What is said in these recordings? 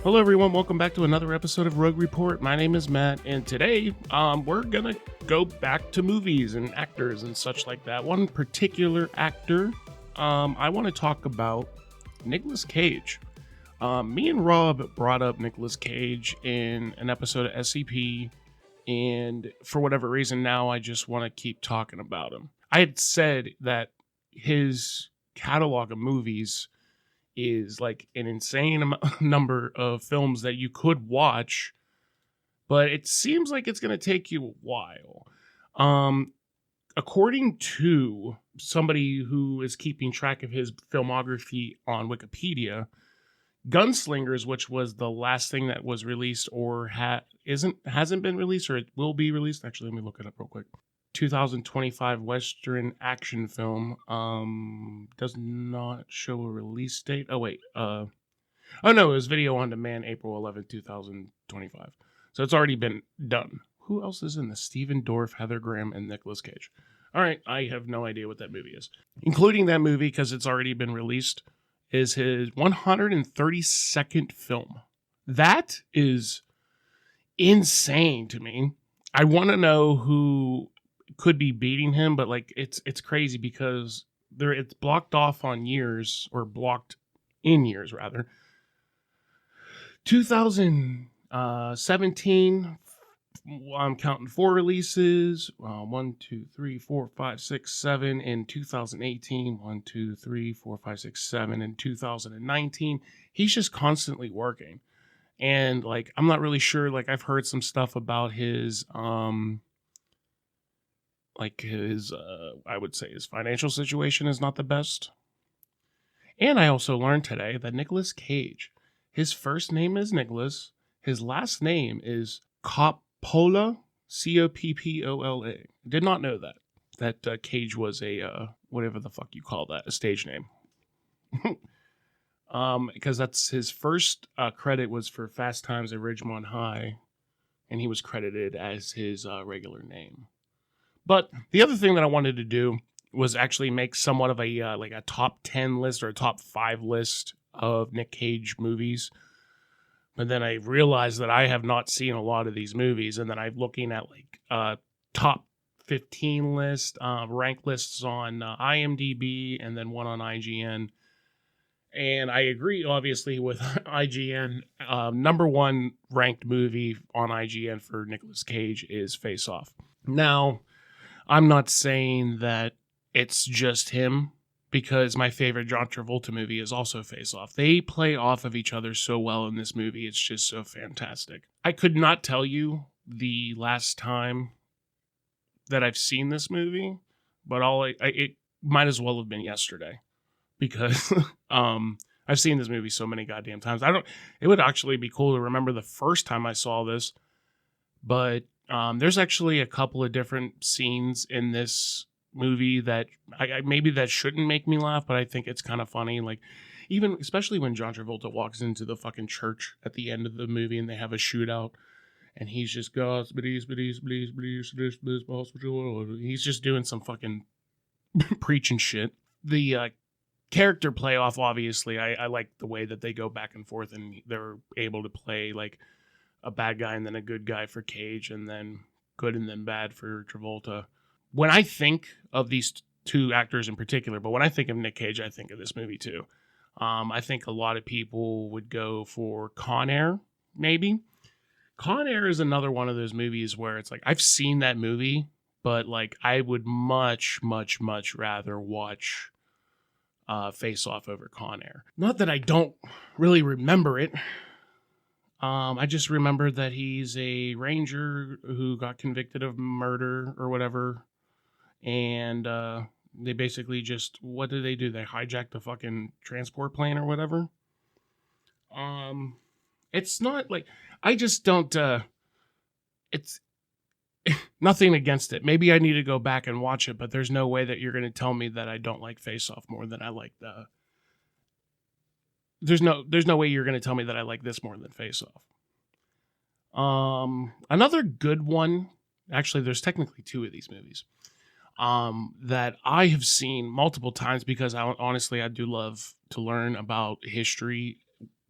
Hello everyone, welcome back to another episode of Rogue Report. My name is Matt, and today we're gonna go back to movies and actors and such like that. One particular actor I want to talk about, Nic Cage. Me and Rob brought up Nic Cage in an episode of SCP, and for whatever reason now I just want to keep talking about him. I had said that his catalog of movies is like an insane number of films that you could watch, but it seems like it's going to take you a while. According to somebody who is keeping track of his filmography on Wikipedia, Gunslingers, which was the last thing that was released or hasn't been released, or it will be released. Actually, let me look it up real quick. 2025 Western action film does not show a release date. Oh wait, oh no, it was video on demand April 11th, 2025. So it's already been done. Who else is in this? Stephen Dorff, Heather Graham, and Nic Cage. All right, I have no idea what that movie is. Including that movie, because it's already been released, is his 132nd film. That is insane to me. I want to know who could be beating him, but like it's crazy because it's blocked off on years, or blocked in years rather. 2017, I'm counting 4 releases. 1, 2, 3, 4, 5, 6, 7 in 2018. 1, 2, 3, 4, 5, 6, 7 in 2019. He's just constantly working, and like I'm not really sure. Like I've heard some stuff about his I would say his financial situation is not the best. And I also learned today that Nic Cage, his first name is Nicholas, his last name is Coppola, Coppola. Did not know that Cage was a whatever the fuck you call that, a stage name. Because that's his first credit was for Fast Times at Ridgemont High, and he was credited as his regular name. But the other thing that I wanted to do was actually make somewhat of a like a top 10 list or a top 5 list of Nic Cage movies. But then I realized that I have not seen a lot of these movies, and then I'm looking at like top 15 list, rank lists on IMDb, and then one on IGN. And I agree, obviously, with IGN. Number one ranked movie on IGN for Nic Cage is Face Off. Now, I'm not saying that it's just him, because my favorite John Travolta movie is also Face Off. They play off of each other so well in this movie. It's just so fantastic. I could not tell you the last time that I've seen this movie, but it might as well have been yesterday, because I've seen this movie so many goddamn times. It would actually be cool to remember the first time I saw this, but there's actually a couple of different scenes in this movie that maybe that shouldn't make me laugh, but I think it's kind of funny. Like, even especially when John Travolta walks into the fucking church at the end of the movie and they have a shootout, and he's just he's just doing some fucking preaching shit. The character play off, obviously, I like the way that they go back and forth, and they're able to play like a bad guy and then a good guy for Cage, and then good and then bad for Travolta. When I think of these two actors in particular, but when I think of Nic Cage, I think of this movie too. I think a lot of people would go for Con Air, maybe. Con Air is another one of those movies where it's like, I've seen that movie, but like I would much, much, much rather watch Face Off over Con Air. Not that I don't really remember it. I just remember that he's a ranger who got convicted of murder or whatever. And they basically just, what do? They hijacked the fucking transport plane or whatever. It's not like, I just don't, it's nothing against it. Maybe I need to go back and watch it, but there's no way that you're going to tell me that I don't like Face Off more than I like there's no way you're going to tell me that I like this more than Face Off. Another good one, actually, there's technically 2 of these movies that I have seen multiple times, because honestly, I do love to learn about history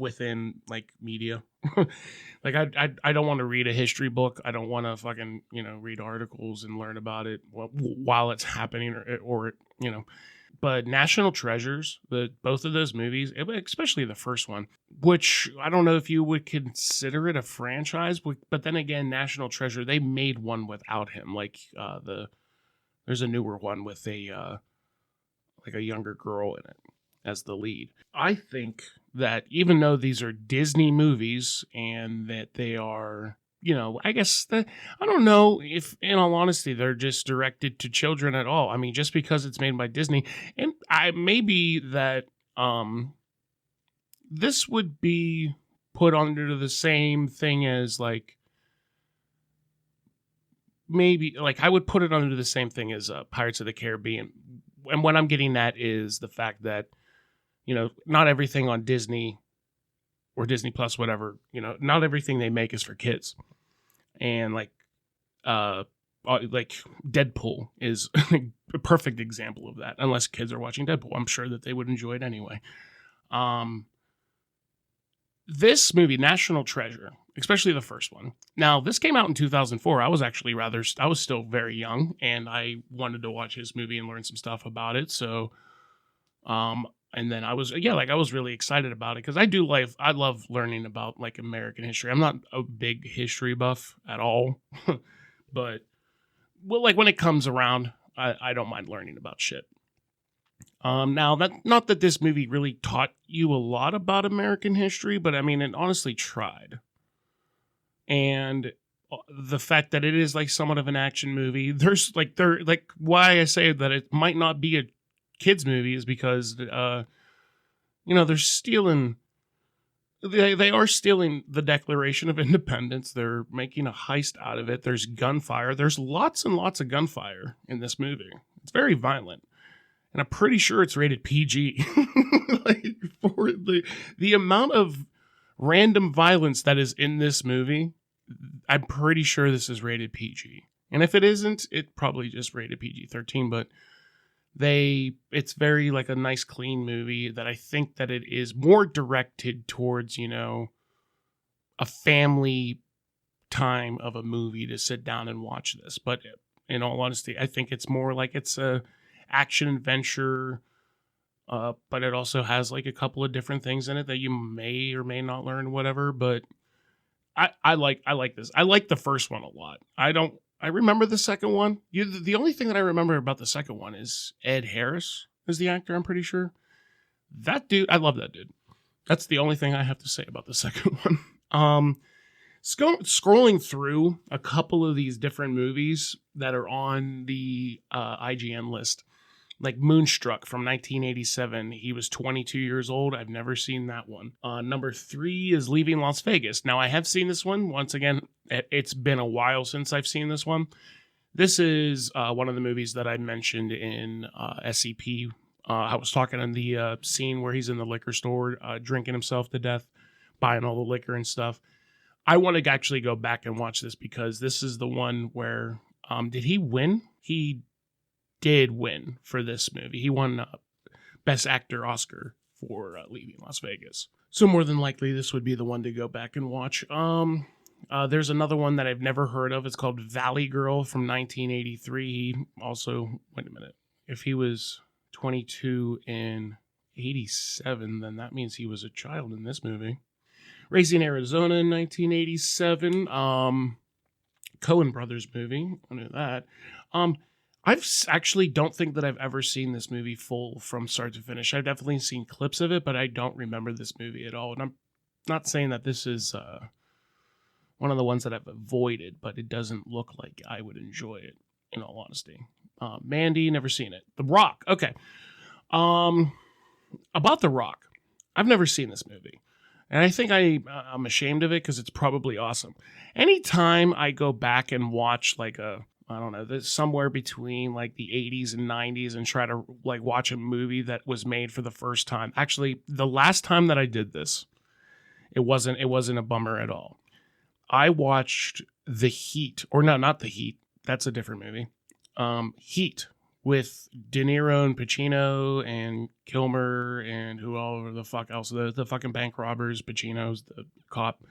within like media. Like I don't want to read a history book. I don't want to fucking read articles and learn about it while it's happening or But National Treasures, both of those movies, especially the first one, which I don't know if you would consider it a franchise, but then again, National Treasure, they made one without him. Like there's a newer one with a like a younger girl in it as the lead. I think that even though these are Disney movies and that they are, I guess I don't know if, in all honesty, they're just directed to children at all. I mean, just because it's made by Disney, and maybe that this would be put under the same thing as like, maybe like I would put it under the same thing as Pirates of the Caribbean. And what I'm getting at is the fact that, not everything on Disney or Disney Plus, whatever, not everything they make is for kids. And like Deadpool is a perfect example of that. Unless kids are watching Deadpool, I'm sure that they would enjoy it anyway. This movie, National Treasure, especially the first one. Now, this came out in 2004. I was still very young, and I wanted to watch his movie and learn some stuff about it. So, and then I was really excited about it because I love learning about like American history. I'm not a big history buff at all, but like when it comes around, I don't mind learning about shit. Now not that this movie really taught you a lot about American history, but I mean, it honestly tried. And the fact that it is like somewhat of an action movie, why I say that it might not be a kids movie is because, they're stealing, they are stealing the Declaration of Independence. They're making a heist out of it. There's gunfire. There's lots and lots of gunfire in this movie. It's very violent. And I'm pretty sure it's rated PG. Like, for the amount of random violence that is in this movie, I'm pretty sure this is rated PG. And if it isn't, it probably just rated PG-13, but it's very like a nice clean movie that I think that it is more directed towards, a family time of a movie to sit down and watch this. But in all honesty, I think it's more like it's a action adventure, but it also has like a couple of different things in it that you may or may not learn, whatever. But I like this. I like the first one a lot. I remember the second one. The only thing that I remember about the second one is Ed Harris is the actor, I'm pretty sure. That dude, I love that dude. That's the only thing I have to say about the second one. Scrolling through a couple of these different movies that are on the IGN list, like Moonstruck from 1987. He was 22 years old. I've never seen that one. Number 3 is Leaving Las Vegas. Now, I have seen this one. Once again, it's been a while since I've seen this one. This is one of the movies that I mentioned in SCP. I was talking in the scene where he's in the liquor store drinking himself to death, buying all the liquor and stuff. I want to actually go back and watch this because this is the one where, did he win? He did win for this movie. He won Best Actor Oscar for Leaving Las Vegas. So more than likely, this would be the one to go back and watch. There's another one that I've never heard of. It's called Valley Girl from 1983. Also, wait a minute. If he was 22 in 87, then that means he was a child in this movie. Raising Arizona in 1987. Coen Brothers movie. I knew that. I've actually don't think that I've ever seen this movie full from start to finish. I've definitely seen clips of it, but I don't remember this movie at all. And I'm not saying that this is one of the ones that I've avoided, but it doesn't look like I would enjoy it, in all honesty. Mandy, never seen it. The Rock, okay. About The Rock, I've never seen this movie. And I think I'm ashamed of it because it's probably awesome. Anytime I go back and watch I don't know, somewhere between like the 80s and 90s and try to like watch a movie that was made for the first time. Actually, the last time that I did this, it wasn't a bummer at all. I watched The Heat, or no, not The Heat. That's a different movie. Heat with De Niro and Pacino and Kilmer and who all the fuck else, the fucking bank robbers, Pacino's the cop.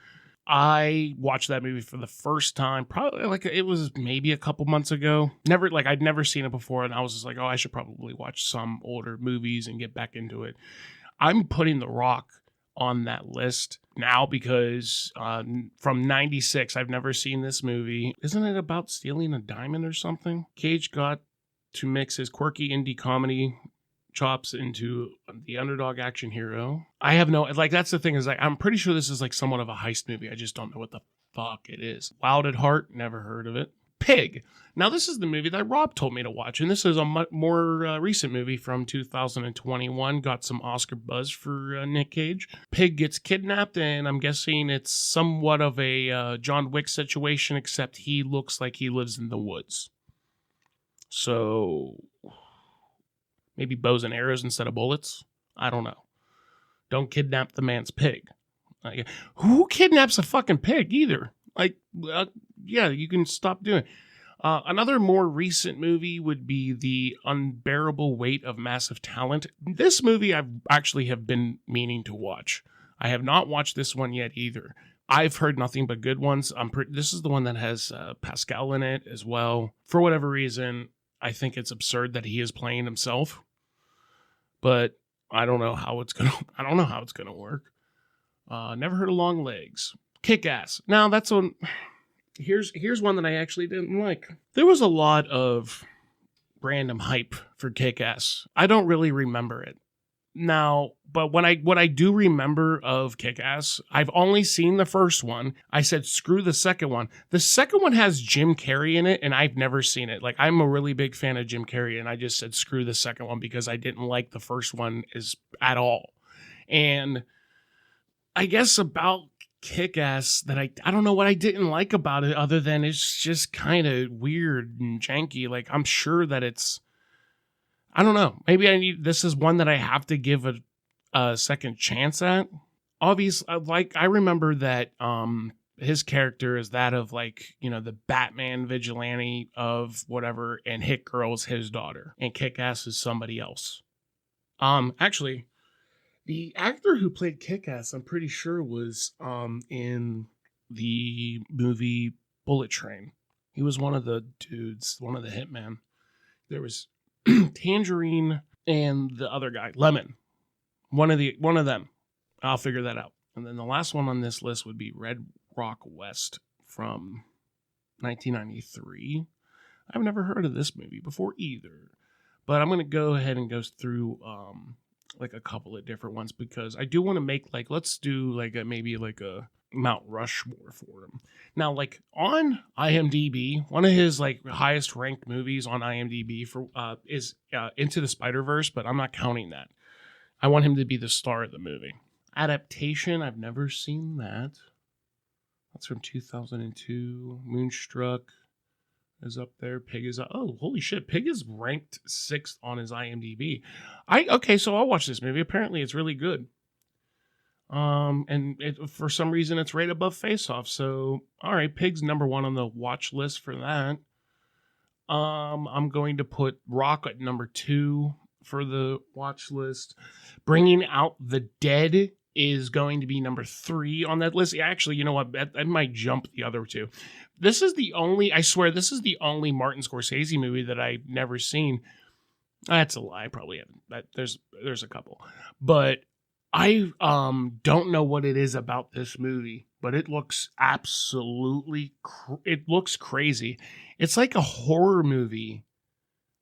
I watched that movie for the first time, probably like it was maybe a couple months ago. I'd never seen it before, and I was just like, oh, I should probably watch some older movies and get back into it. I'm putting The Rock on that list now because from 96, I've never seen this movie. Isn't it about stealing a diamond or something? Cage got to mix his quirky indie comedy chops into the underdog action hero. I have no, like, that's the thing is, like, I'm pretty sure this is like somewhat of a heist movie. I just don't know what the fuck it is. Wild at Heart, never heard of it. Pig. Now, this is the movie that Rob told me to watch, and this is a more recent movie from 2021. Got some Oscar buzz for Nic Cage. Pig gets kidnapped, and I'm guessing it's somewhat of a John Wick situation, except he looks like he lives in the woods. So maybe bows and arrows instead of bullets? I don't know. Don't kidnap the man's pig. Who kidnaps a fucking pig either? Yeah, you can stop doing it. Another more recent movie would be The Unbearable Weight of Massive Talent. This movie I actually have been meaning to watch. I have not watched this one yet either. I've heard nothing but good ones. This is the one that has Pascal in it as well. For whatever reason, I think it's absurd that he is playing himself. But I don't know how it's gonna work. Never heard of Long Legs. Kick-Ass. Now that's one. Here's one that I actually didn't like. There was a lot of random hype for Kick-Ass. I don't really remember it now, but what I do remember of Kick-Ass, I've only seen the first one. I said screw the second one. The second one has Jim Carrey in it, and I've never seen it. Like, I'm a really big fan of Jim Carrey, and I just said screw the second one because I didn't like the first one at all. And I guess about Kick-Ass that I don't know what I didn't like about it other than it's just kind of weird and janky. Like, I'm sure that I don't know. Maybe this is one that I have to give a second chance at. Obviously, like, I remember that his character is that of, like, you know, the Batman vigilante of whatever, and Hit Girl is his daughter, and Kick-Ass is somebody else. Actually, the actor who played Kick-Ass, I'm pretty sure, was in the movie Bullet Train. He was one of the dudes, one of the hitmen. There was Tangerine and the other guy, Lemon. One of them. I'll figure that out. And then the last one on this list would be Red Rock West from 1993. I've never heard of this movie before either. But I'm going to go ahead and go through like a couple of different ones because I do want to make, like, let's do like maybe a Mount Rushmore for him. Now, like, on IMDb, one of his like highest ranked movies on IMDb for is Into the Spider-Verse, but I'm not counting that. I want him to be the star of the movie. Adaptation, I've never seen that. That's from 2002. Moonstruck is up there. Pig is up. Oh, holy shit. Pig is ranked 6th on his IMDb. Okay, so I'll watch this movie. Apparently it's really good. And for some reason it's right above Face Off. So, all right, Pig's number 1 on the watch list for that. I'm going to put Rock at number 2 for the watch list. Bringing Out the Dead is going to be number 3 on that list. Actually, you know what? I might jump the other two. I swear, this is the only Martin Scorsese movie that I've never seen. That's a lie. I probably haven't. There's a couple. But I don't know what it is about this movie, but it looks absolutely it looks crazy. It's like a horror movie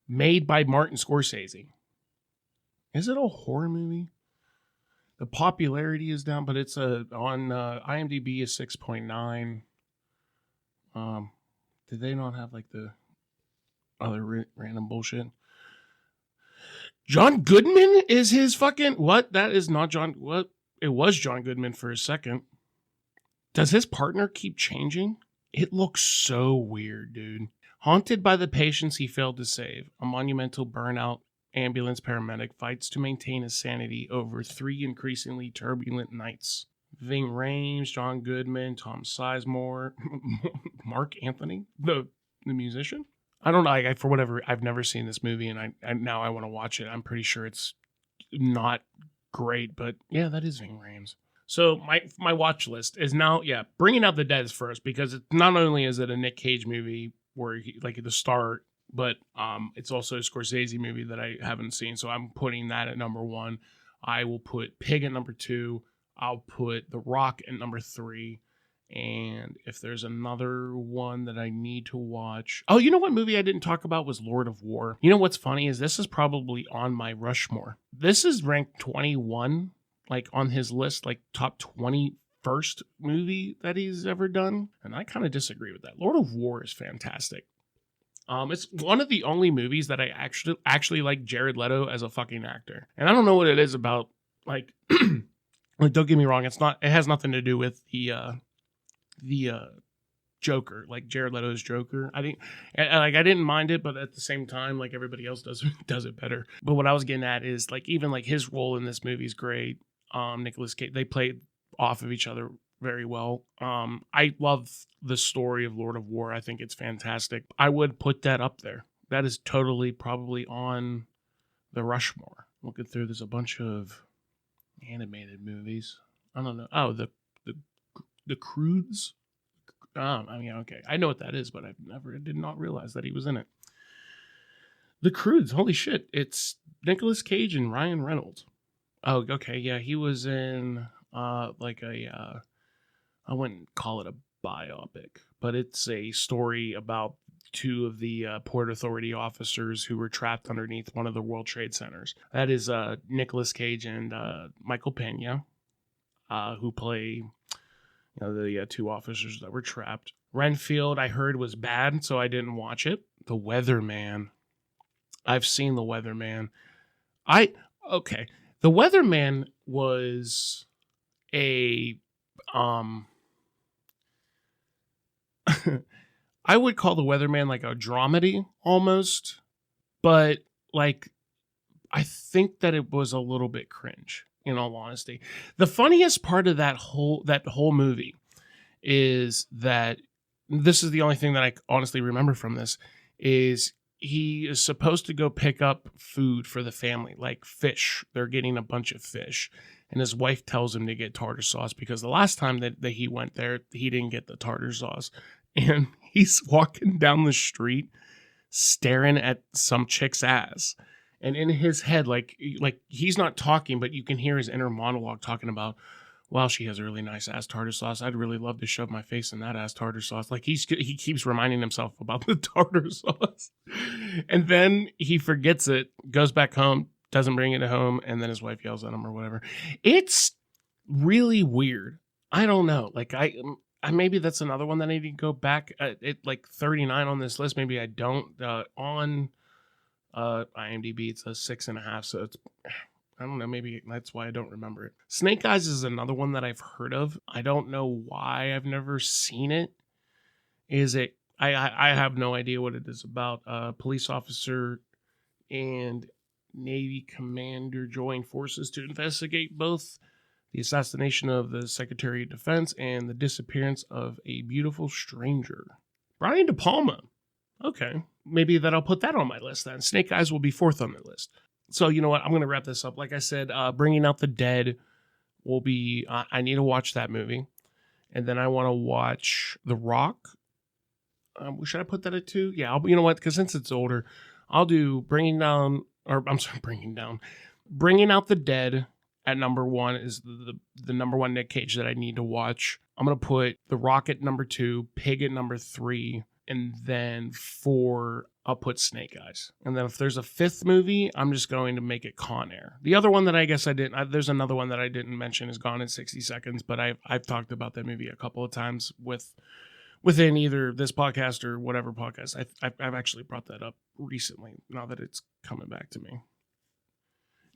made by Martin Scorsese. Is it a horror movie? The popularity is down, but it's on IMDb is 6.9. Did they not have like the other random bullshit? John Goodman is his fucking... What? That is not John... What? It was John Goodman for a second. Does his partner keep changing? It looks so weird, dude. Haunted by the patients he failed to save, a monumental burnout ambulance paramedic fights to maintain his sanity over 3 increasingly turbulent nights. Ving Rhames, John Goodman, Tom Sizemore, Mark Anthony, the musician. I don't know. For whatever, I've never seen this movie, and now I want to watch it. I'm pretty sure it's not great, but yeah, that is Ving Rhames. So my watch list is now, Bringing Out the Dead is first, because not only is it a Nic Cage movie where he, like, at the start, but it's also a Scorsese movie that I haven't seen, so I'm putting that at number 1. I will put Pig at number 2. I'll put The Rock at number 3. And if there's another one that I need to watch... Oh, you know what movie I didn't talk about was Lord of War. You know what's funny is this is probably on my Rushmore. This is ranked 21, like, on his list, like, top 21st movie that he's ever done. And I kind of disagree with that. Lord of War is fantastic. It's one of the only movies that I actually like Jared Leto as a fucking actor. And I don't know what it is about, like, like, don't get me wrong, it has nothing to do with the Joker, like Jared Leto's Joker. I didn't mind it, but at the same time, like, everybody else does it better. But what I was getting at is, like, even like his role in this movie is great. Nicolas Cage, they played off of each other very well. I love the story of Lord of War. I think it's fantastic. I would put that up there. That is totally probably on the Rushmore. Looking through, there's a bunch of animated movies. I don't know. Oh, the Croods. I mean, okay, I know what that is, but I did not realize that he was in it. The Croods. Holy shit! It's Nicolas Cage and Ryan Reynolds. Oh, okay, yeah, he was in like a. I wouldn't call it a biopic, but it's a story about 2 of the Port Authority officers who were trapped underneath one of the World Trade Centers. That is Nicolas Cage and Michael Pena, who play the 2 officers that were trapped. Renfield, I heard, was bad, so I didn't watch it. The Weatherman. I've seen The Weatherman. The Weatherman was a I would call The Weatherman like a dramedy almost, but like I think that it was a little bit cringe, in all honesty. The funniest part of that whole movie is that this is the only thing that I honestly remember from this is he is supposed to go pick up food for the family, like fish. They're getting a bunch of fish. And his wife tells him to get tartar sauce because the last time that he went there, he didn't get the tartar sauce. And he's walking down the street staring at some chick's ass. And in his head, like he's not talking, but you can hear his inner monologue talking about, wow, she has a really nice ass tartar sauce. I'd really love to shove my face in that ass tartar sauce. Like he keeps reminding himself about the tartar sauce. And then he forgets it, goes back home, doesn't bring it home, and then his wife yells at him or whatever. It's really weird. I don't know. Like I maybe that's another one that I need to go back. It like 39 on this list. Maybe I don't. On IMDb, it's a 6.5. So it's, I don't know. Maybe that's why I don't remember it. Snake Eyes is another one that I've heard of. I don't know why I've never seen it. I have no idea what it is about. Police officer and Navy commander join forces to investigate both the assassination of the Secretary of Defense and the disappearance of a beautiful stranger. Brian De Palma. Okay, maybe I'll put that on my list then. Snake Eyes will be 4th on the list. So you know what? I'm going to wrap this up. Like I said, Bringing Out the Dead will be... I need to watch that movie. And then I want to watch The Rock. Should I put that at 2? Yeah, you know what? Because since it's older, I'll do Bringing Out the Dead at number 1 is the number 1 Nic Cage that I need to watch. I'm going to put The Rock at number 2, Pig at number 3, and then 4, I'll put Snake Eyes. And then if there's a 5th movie, I'm just going to make it Con Air. The other one that I guess I didn't, there's another one that I didn't mention is Gone in 60 Seconds, but I've talked about that movie a couple of times within either this podcast or whatever podcast. I've actually brought that up recently, now that it's coming back to me.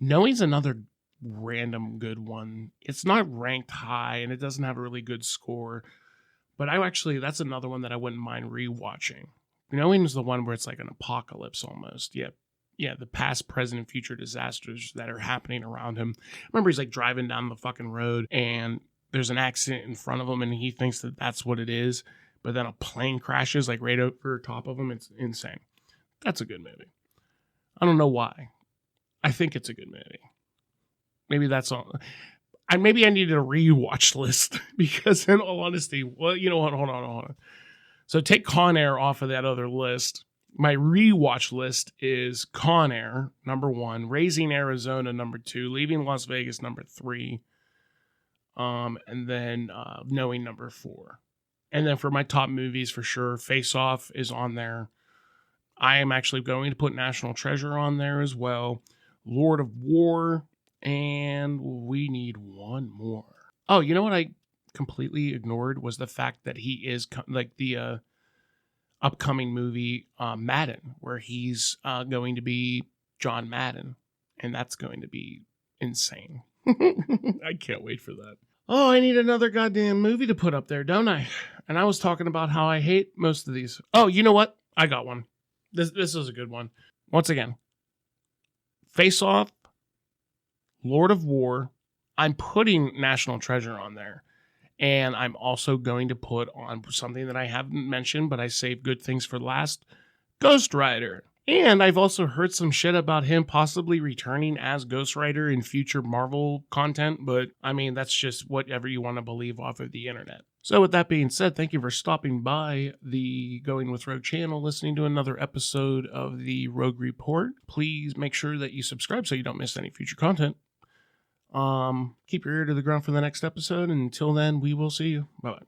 Knowing's another random good one. It's not ranked high and it doesn't have a really good score, but that's another one that I wouldn't mind rewatching. Knowing is the one where it's like an apocalypse almost. Yeah, the past, present, and future disasters that are happening around him. I remember he's like driving down the fucking road and there's an accident in front of him and he thinks that that's what it is, but then a plane crashes like right over top of him. It's insane. That's a good movie. I don't know why. I think it's a good movie. Maybe that's all. Maybe I needed a rewatch list because, in all honesty, well, you know what? Hold on. So take Con Air off of that other list. My rewatch list is Con Air, number 1, Raising Arizona, number 2, Leaving Las Vegas, number 3, and then Knowing, number 4. And then for my top movies, for sure, Face Off is on there. I am actually going to put National Treasure on there as well. Lord of War, and we need one more. Oh, you know what I completely ignored was the fact that he is like the upcoming movie Madden, where he's going to be John Madden, and that's going to be insane. I can't wait for that. Oh, I need another goddamn movie to put up there, don't I? And I was talking about how I hate most of these. Oh, you know what? I got one. This is a good one. Once again, Face Off, Lord of War. I'm putting National Treasure on there. And I'm also going to put on something that I haven't mentioned, but I saved good things for last, Ghost Rider. And I've also heard some shit about him possibly returning as Ghost Rider in future Marvel content, but I mean, that's just whatever you want to believe off of the internet. So with that being said, thank you for stopping by the Going With Rogue channel, listening to another episode of the Rogue Report. Please make sure that you subscribe so you don't miss any future content. Keep your ear to the ground for the next episode. And until then, we will see you. Bye-bye.